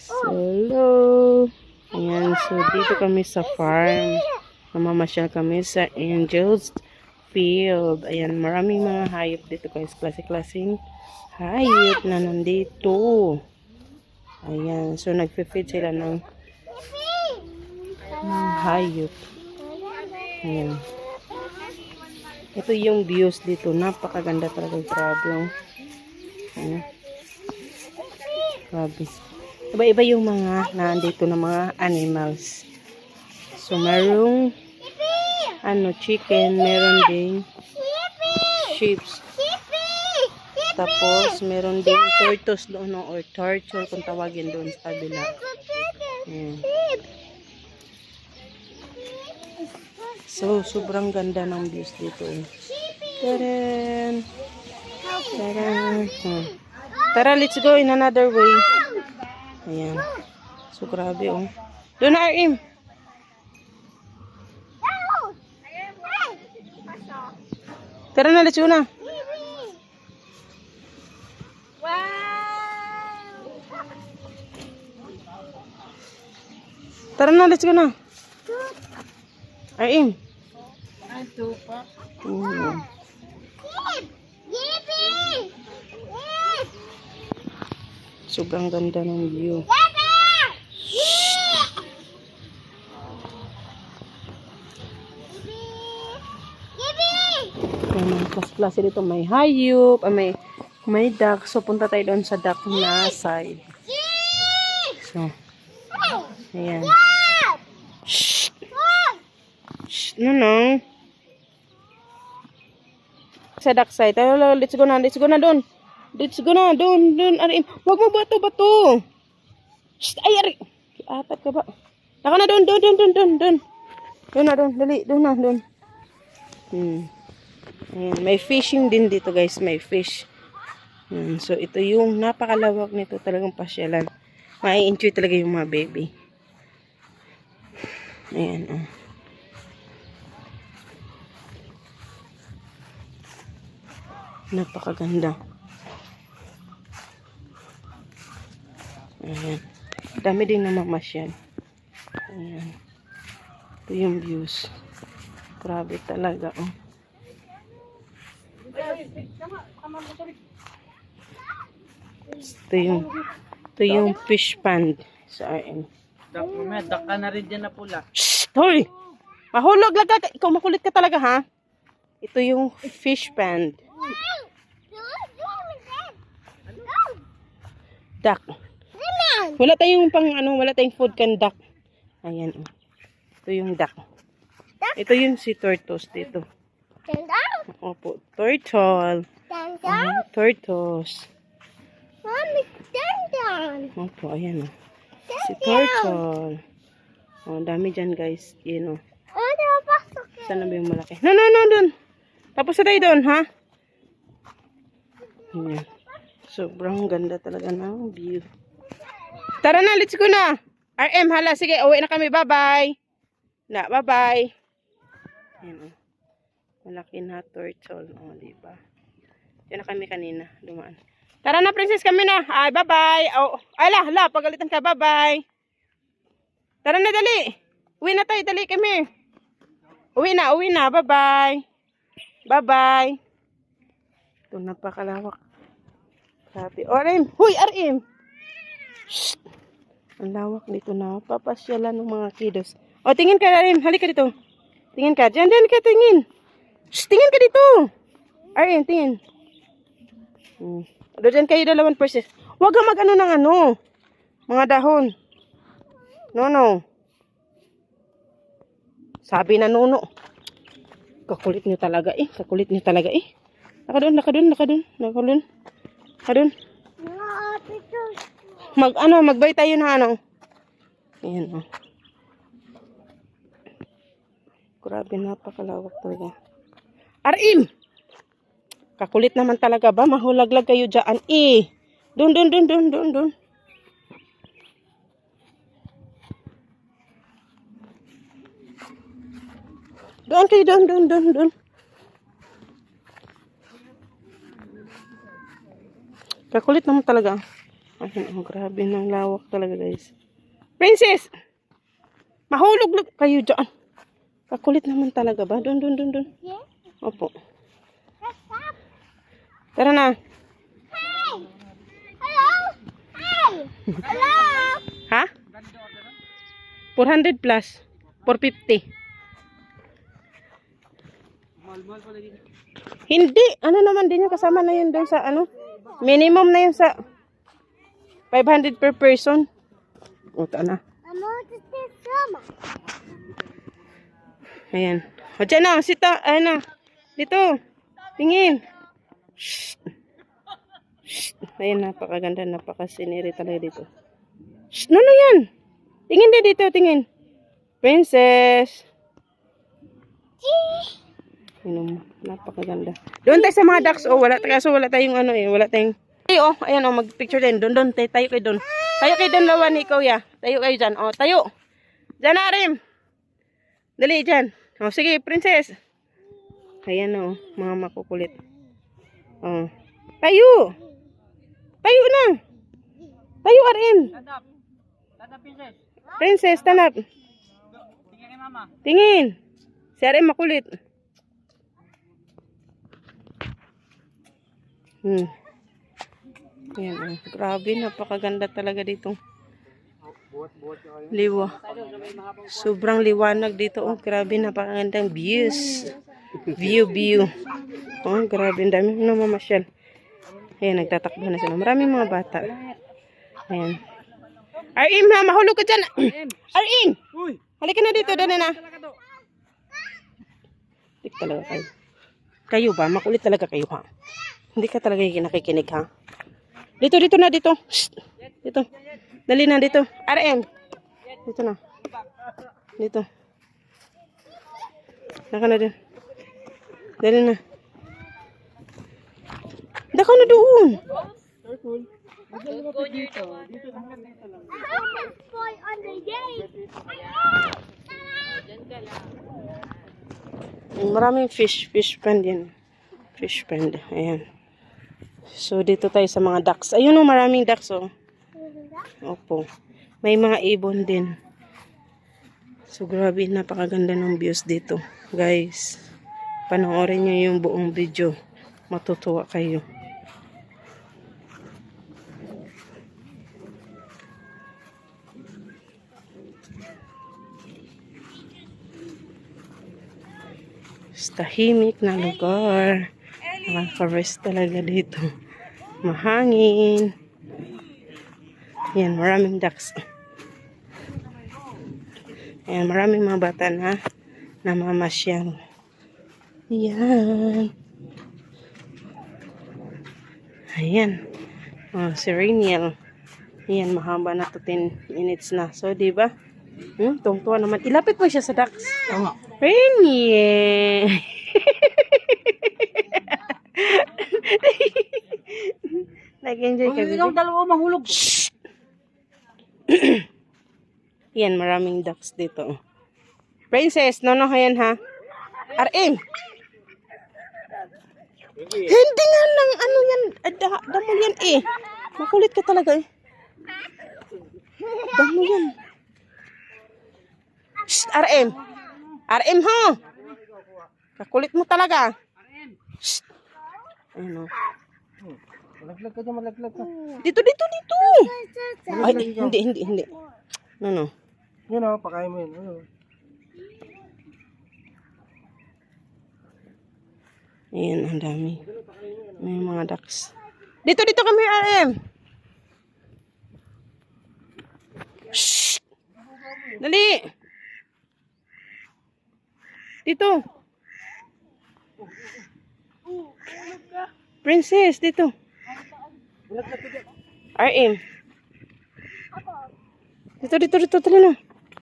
Hello. Ayan, so dito kami sa farm. Namamasyal kami sa Angel's Field. Ayan, maraming mga hayop dito guys. Klase-klaseng hayop na nandito. Ayan, so nagfe-feed sila ng hayop. Ayan. Ito yung views dito. Napakaganda talaga. Grabe yung ayan. Grabe. Iba-iba yung mga nandito na mga animals. So, merong chicken, meron ding sheep. Tapos, meron ding tortoise doon, no? Or turtle kung tawagin doon sa kabila. Ayan. So, sobrang ganda ng views dito. Taran! Taran! Tara, let's go in another way. Ayan. So, grabe, oh. Doon na, Arim. Tara na, let's go na. Tara na, let's go na. Arim. Sobrang ganda ng view. May klase dito, may hayop, may duck. So punta tayo doon sa duck na side. So, ayan. Shh. Shh, no. Sa duck side. Let's go na doon. Let's go na doon. Arin. Huwag mo bato. Shh, ay, Arin. Atat ka ba? Naka na doon. Doon na, dali. Doon na. Ayan, may fishing din dito guys, may fish. So ito yung napakalawak nito, talagang pasyalan. Mai-enjoy talaga yung mga baby. Ayan, oh. Napakaganda. Ayan. Dami din namamasyal. Ayan. Ito yung views. Grabe talaga, oh. Ito yung fish pond sa RM. Dak ka na rin dyan na pula. Shhh! Hoy! Mahulog lang ka. Ikaw makulit ka talaga, ha? Ito yung fish pond. Duck. Wala tayong wala tayong food can duck. Ayan, oh. Ito yung duck. Ito yung si tortoise dito. Opo, turtle. Tortoise. Opo, ayan, oh. Si turtle. Oh, dami dyan, guys. Yan, oh. Saan na ba yung malaki? No, dun. Tapos na tayo dun, ha? Ayan. Sobrang ganda talaga ng view. Tara na, let's go na. RM, hala, sige, uwi na kami. Bye-bye. Bye-bye. Ayan, oh. Malaki na turtle. O, oh, diba? Yan na kami kanina. Dumaan. Tara na, princess, kami na. Ay, bye-bye. Oh, ay, hala, pagalitan ka. Bye-bye. Tara na, dali. Uwi na tayo, dali kami. Uwi na. Bye-bye. Bye-bye. Ito, napakalawak. Sabi, RM. Huy, RM. Shhh. Ang lawak dito na. Papasyalan ng mga kiddos. O, tingin ka, RM. Halika dito. Tingin ka. Diyan ka, tingin. Shhh, tingin ka dito. RM, tingin. Doon kayo dalawang purses. Huwag ka mag ng mga dahon. No. Sabi na no. Kakulit niyo talaga eh. Naka doon. Magbay tayo na Ayan, oh. Grabe, napakalawak talaga. Arim! Kakulit naman talaga ba? Mahulaglag kayo dyan. Doon. Doon kayo, doon. Kakulit naman talaga. Ayun, oh, grabe ng lawak talaga, guys. Princess! Mahulog kayo dyan. Kakulit naman talaga ba? Doon. Opo. Tara na. Ha? 400 plus. 450. Hindi. Ano naman din yung kasama na yun doon sa ano? Minimum na yun sa 500 per person. Uta na. Ayan. O dyan na. Sita. Ayan na. Dito. Tingin. Shh. Shh. Ayan. Napakaganda. Napakasiniri talaga dito. Shh. No yan. Tingin din dito. Tingin. Princess. Ayan, napakaganda. Doon tayo sa mga ducks. Oh, kaso wala tayong ano eh. Wala tayong. Ay, oh, ayan oh, mag-picture din. Doon, tayo kayo doon. Tayo kayo doon, lawan ikaw ya. Tayo kayo dyan. Oh, tayo. Dyan na, Arim. Dali, dyan. Oh, sige, princess. Ayan oh, mga makukulit. Oh. Tayo. Tayo na. Tayo, Arim. Tadap, princess. Princess, tanap. Tingin kay mama. Tingin. Si Arim makulit. Ayan, oh. Grabe, napakaganda talaga dito. Liwa. Sobrang liwanag dito. Oh, grabe, napakagandang views. View. Oh, grabe, ang dami na mamasyal. Ayan, nagtatakbo na sila. Maraming mga bata. Ayan. Arim, ha, mahulog ka dyan. Arim! Halika na dito, dali na. Hindi talaga kayo. Kayo ba? Makulit talaga kayo, ha? Hindi ka talaga nakikinig, ha? Dito na, dito. Shh. Dito. Dali na, dito. RM. Dito na. Dito. Naka na din. Dali na. Daka na doon. Maraming fish pond yan. Fish pond. Ayan. So, dito tayo sa mga ducks. Ayun o, maraming ducks o. Opo. May mga ibon din. So, grabe. Napakaganda ng views dito. Guys, panoorin nyo yung buong video. Matutuwa kayo. Tahimik na lugar. Nakaka-rest talaga dito. Mahangin. Yan, maraming ducks. Ayan, maraming mga bata na namamasyal. Yan. Ayan. Oh, si Rainiel. Ayan, mahaba na to 10 minutes na. So, diba? Tungtuwa naman. Ilapit mo siya sa ducks. Tama. Rainiel. Nag-enjoy ka, Ikaw dalawa mahulog. Yan, maraming ducks dito. Princess, nono yan ha. RM. Hindi nga lang, ano yan, damo yan eh. Makulit ka talaga eh. Damo yan. Shh, RM. RM ha. Kakulit mo talaga. Shh. Ano? Malaglag ka dyan, malaglag ka. Dito. Ay, hindi. No. Yun o, pakain mo yun. Ayan, ang dami. May mga ducks. Dito kami, RM. Shh! Dali! Dito. Princess, dito. RM. Dito, tali na.